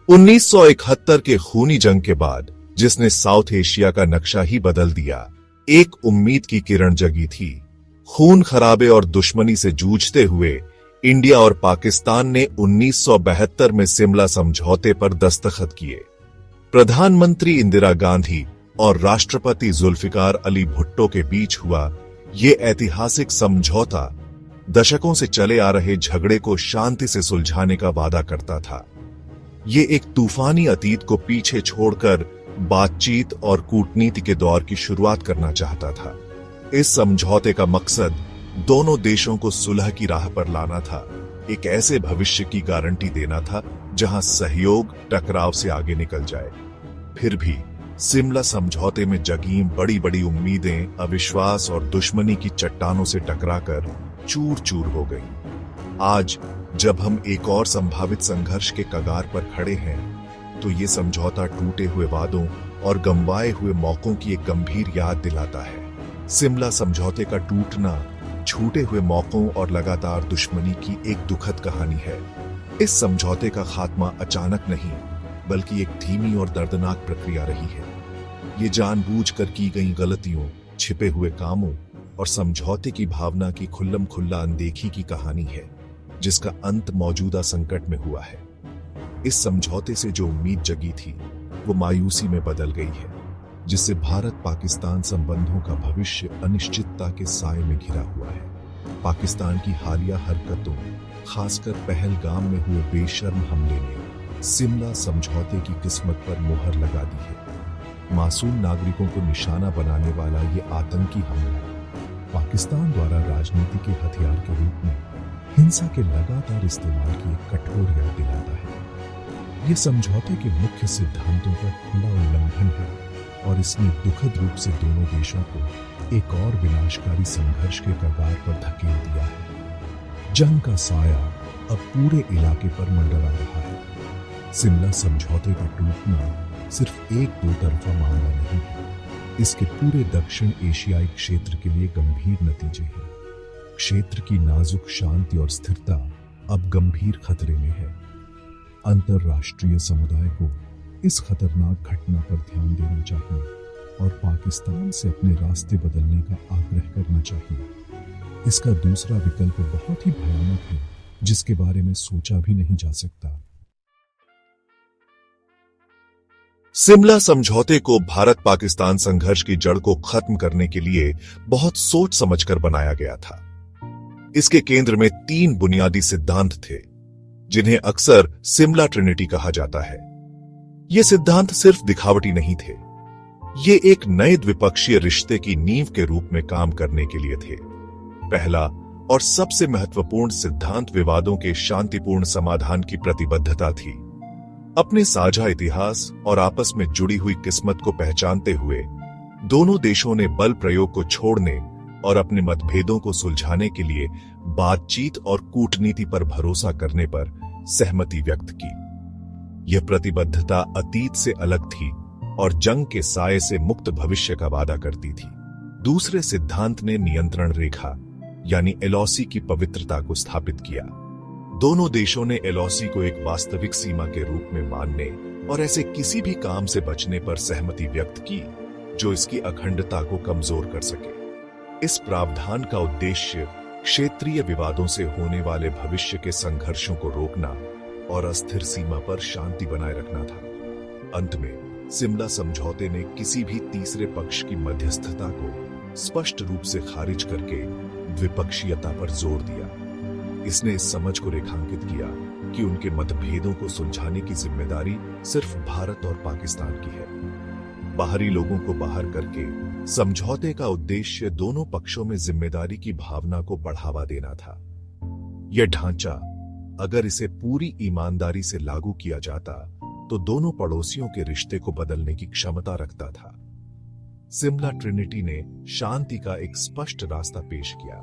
1971 के खूनी जंग के बाद, जिसने साउथ एशिया का नक्शा ही बदल दिया, एक उम्मीद की किरण जगी थी। खून खराबे और दुश्मनी से जूझते हुए इंडिया और पाकिस्तान ने 1972 में शिमला समझौते पर दस्तखत किए। प्रधानमंत्री इंदिरा गांधी और राष्ट्रपति जुल्फिकार अली भुट्टो के बीच हुआ ये ऐतिहासिक समझौता दशकों से चले आ रहे झगड़े को शांति से सुलझाने का वादा करता था। ये एक तूफानी अतीत को पीछे छोड़कर बातचीत और कूटनीति के दौर की शुरुआत करना चाहता था। इस समझौते का मकसद दोनों देशों को सुलह की राह पर लाना था, एक ऐसे भविष्य की गारंटी देना था जहां सहयोग टकराव से आगे निकल जाए। फिर भी शिमला समझौते में जगी बड़ी बड़ी उम्मीदें अविश्वास और दुश्मनी की चट्टानों से टकराकर चूर चूर हो गई। आज जब हम एक और संभावित संघर्ष के कगार पर खड़े हैं, तो ये समझौता टूटे हुए वादों और गंवाए हुए मौकों की एक गंभीर याद दिलाता है। शिमला समझौते का टूटना छूटे हुए मौकों और लगातार दुश्मनी की एक दुखद कहानी है। इस समझौते का खात्मा अचानक नहीं, बल्कि एक धीमी और दर्दनाक प्रक्रिया रही है। ये जानबूझकर की गई गलतियों, छिपे हुए कामों और समझौते की भावना की खुल्लम खुल्ला अनदेखी की कहानी है, जिसका अंत मौजूदा संकट में हुआ है। इस समझौते से जो उम्मीद जगी थी, वो मायूसी में बदल गई है, जिससे भारत पाकिस्तान संबंधों का भविष्य अनिश्चितता के साए में घिरा हुआ है। पाकिस्तान की हालिया हरकतों, खासकर पहलगाम में हुए बेशर्म हमले ने शिमला समझौते की किस्मत पर मुहर लगा दी है। मासूम नागरिकों को निशाना बनाने वाला ये आतंकी हमला पाकिस्तान द्वारा राजनीति के हथियार के रूप में हिंसा के लगातार इस्तेमाल की एक कठोर याद दिलाता है। ये समझौते के मुख्य सिद्धांतों का खुला उल्लंघन है और इसने दुखद रूप से दोनों देशों को एक और विनाशकारी संघर्ष के कगार पर धकेल दिया है। जंग का साया अब पूरे इलाके पर मंडरा रहा है। शिमला समझौते का टूटना सिर्फ एक दो तरफा मामला नहीं है, इसके पूरे दक्षिण एशियाई क्षेत्र के लिए गंभीर नतीजे हैं। क्षेत्र की नाजुक शांति और स्थिरता अब गंभीर खतरे में है। अंतर्राष्ट्रीय समुदाय को इस खतरनाक घटना पर ध्यान देना चाहिए और पाकिस्तान से अपने रास्ते बदलने का आग्रह करना चाहिए। इसका दूसरा विकल्प बहुत ही भयानक है, जिसके बारे में सोचा भी नहीं जा सकता। शिमला समझौते को भारत पाकिस्तान संघर्ष की जड़ को खत्म करने के लिए बहुत सोच समझकर बनाया गया था। इसके केंद्र में 3 बुनियादी सिद्धांत थे, जिन्हें अक्सर शिमला ट्रिनिटी कहा जाता है। ये सिद्धांत सिर्फ दिखावटी नहीं थे, ये एक नए द्विपक्षीय रिश्ते की नींव के रूप में काम करने के लिए थे। पहला और सबसे महत्वपूर्ण सिद्धांत विवादों के शांतिपूर्ण समाधान की प्रतिबद्धता थी। अपने साझा इतिहास और आपस में जुड़ी हुई किस्मत को पहचानते हुए दोनों देशों ने बल प्रयोग को छोड़ने और अपने मतभेदों को सुलझाने के लिए बातचीत और कूटनीति पर भरोसा करने पर सहमति व्यक्त की। यह प्रतिबद्धता अतीत से अलग थी और जंग के साये से मुक्त भविष्य का वादा करती थी। दूसरे सिद्धांत ने नियंत्रण रेखा यानी एलओसी की पवित्रता को स्थापित किया। दोनों देशों ने एलओसी को एक वास्तविक सीमा के रूप में मानने और ऐसे किसी भी काम से बचने पर सहमति व्यक्त की जो इसकी अखंडता को कमजोर कर सके। इस प्रावधान का उद्देश्य क्षेत्रीय विवादों से होने वाले भविष्य के संघर्षों को रोकना और अस्थिर सीमा पर शांति बनाए रखना था। अंत में शिमला समझौते ने किसी भी तीसरे पक्ष की मध्यस्थता को स्पष्ट रूप से खारिज करके द्विपक्षीयता पर जोर दिया। इसने इस समझ को रेखांकित किया कि उनके मतभेदों को सुलझाने की जिम्मेदारी सिर्फ भारत और पाकिस्तान की है। बाहरी लोगों को बाहर करके समझौते का उद्देश्य दोनों पक्षों में जिम्मेदारी की भावना को बढ़ावा देना था। यह ढांचा अगर इसे पूरी ईमानदारी से लागू किया जाता तो दोनों पड़ोसियों के रिश्ते को बदलने की क्षमता रखता था। शिमला ट्रिनिटी ने शांति का एक स्पष्ट रास्ता पेश किया,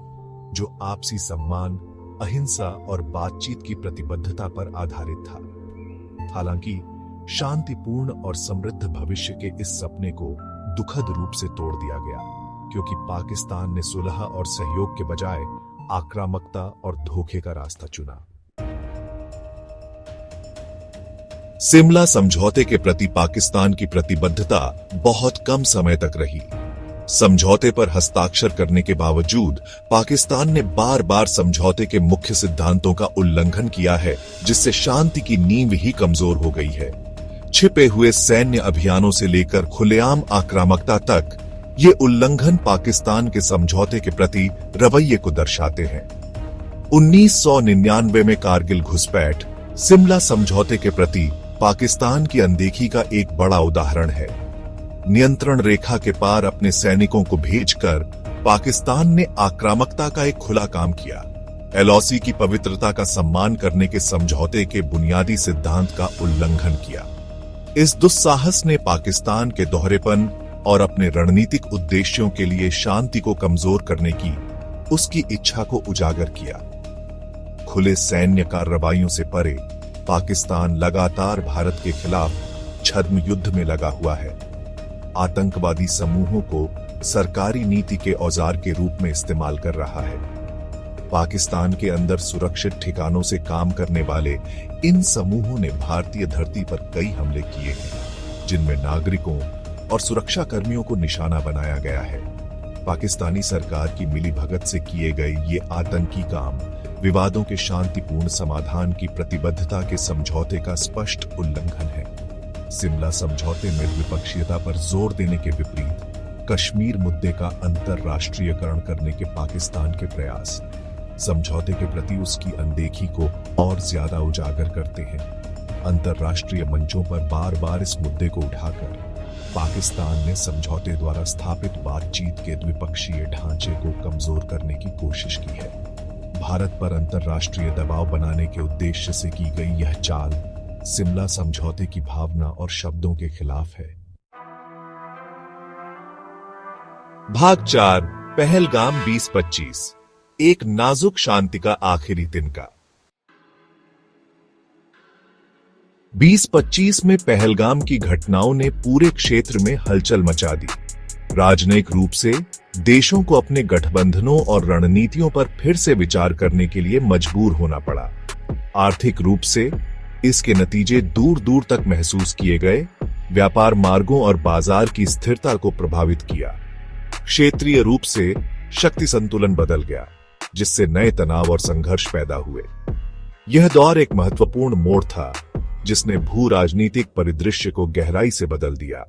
जो आपसी सम्मान, अहिंसा और बातचीत की प्रतिबद्धता पर आधारित था। हालांकि शांतिपूर्ण और समृद्ध भविष्य के इस सपने को दुखद रूप से तोड़ दिया गया, क्योंकि पाकिस्तान ने सुलह और सहयोग के बजाय आक्रामकता और धोखे का रास्ता चुना। शिमला समझौते के प्रति पाकिस्तान की प्रतिबद्धता बहुत कम समय तक रही। समझौते पर हस्ताक्षर करने के बावजूद पाकिस्तान ने बार बार समझौते के मुख्य सिद्धांतों का उल्लंघन किया है, जिससे शांति की नींव ही कमजोर हो गई है। छिपे हुए सैन्य अभियानों से लेकर खुलेआम आक्रामकता तक ये उल्लंघन पाकिस्तान के समझौते के प्रति रवैये को दर्शाते हैं। 1999 में कारगिल घुसपैठ शिमला समझौते के प्रति पाकिस्तान की अनदेखी का एक बड़ा उदाहरण है। नियंत्रण रेखा के पार अपने सैनिकों को भेजकर पाकिस्तान ने आक्रामकता का एक खुला काम किया। एलओसी की पवित्रता का सम्मान करने के समझौते के बुनियादी सिद्धांत का उल्लंघन किया। इस दुस्साहस ने पाकिस्तान के दोहरेपन और अपने रणनीतिक उद्देश्यों के लिए शांति को कमजोर करने की उसकी इच्छा को उजागर किया। खुले सैन्य कार्रवाइयों से परे पाकिस्तान लगातार भारत के खिलाफ छद्म युद्ध में लगा हुआ है। आतंकवादी समूहों को सरकारी नीति के औजार के रूप में इस्तेमाल कर रहा है। पाकिस्तान के अंदर सुरक्षित ठिकानों से काम करने वाले इन समूहों ने भारतीय धरती पर कई हमले किए हैं, जिनमें नागरिकों और सुरक्षा कर्मियों को निशाना बनाया गया है। पाकिस्तानी सरकार की मिलीभगत से किए गए ये आतंकी काम विवादों के शांतिपूर्ण समाधान की प्रतिबद्धता के समझौते का स्पष्ट उल्लंघन है। शिमला समझौते में द्विपक्षीयता पर जोर देने के विपरीत कश्मीर मुद्दे का अंतरराष्ट्रीयकरण करने के पाकिस्तान के प्रयास समझौते के प्रति उसकी अनदेखी को और ज्यादा उजागर करते हैं। अंतरराष्ट्रीय मंचों पर बार बार इस मुद्दे को उठाकर पाकिस्तान ने समझौते द्वारा स्थापित बातचीत के द्विपक्षीय ढांचे को कमजोर करने की कोशिश की है। भारत पर अंतरराष्ट्रीय दबाव बनाने के उद्देश्य से की गई यह चाल शिमला समझौते की भावना और शब्दों के खिलाफ है। भाग 4 पहलगाम 2025 एक नाजुक शांति का आखिरी तिनका। 2025 में पहलगाम की घटनाओं ने पूरे क्षेत्र में हलचल मचा दी। राजनयिक रूप से देशों को अपने गठबंधनों और रणनीतियों पर फिर से विचार करने के लिए मजबूर होना पड़ा। आर्थिक रूप से इसके नतीजे दूर दूर तक महसूस किए गए। व्यापार मार्गों और बाजार की स्थिरता को प्रभावित किया। क्षेत्रीय रूप से शक्ति संतुलन बदल गया, जिससे नए तनाव और संघर्ष पैदा हुए। यह दौर एक महत्वपूर्ण मोड़ था, जिसने भू राजनीतिक परिदृश्य को गहराई से बदल दिया।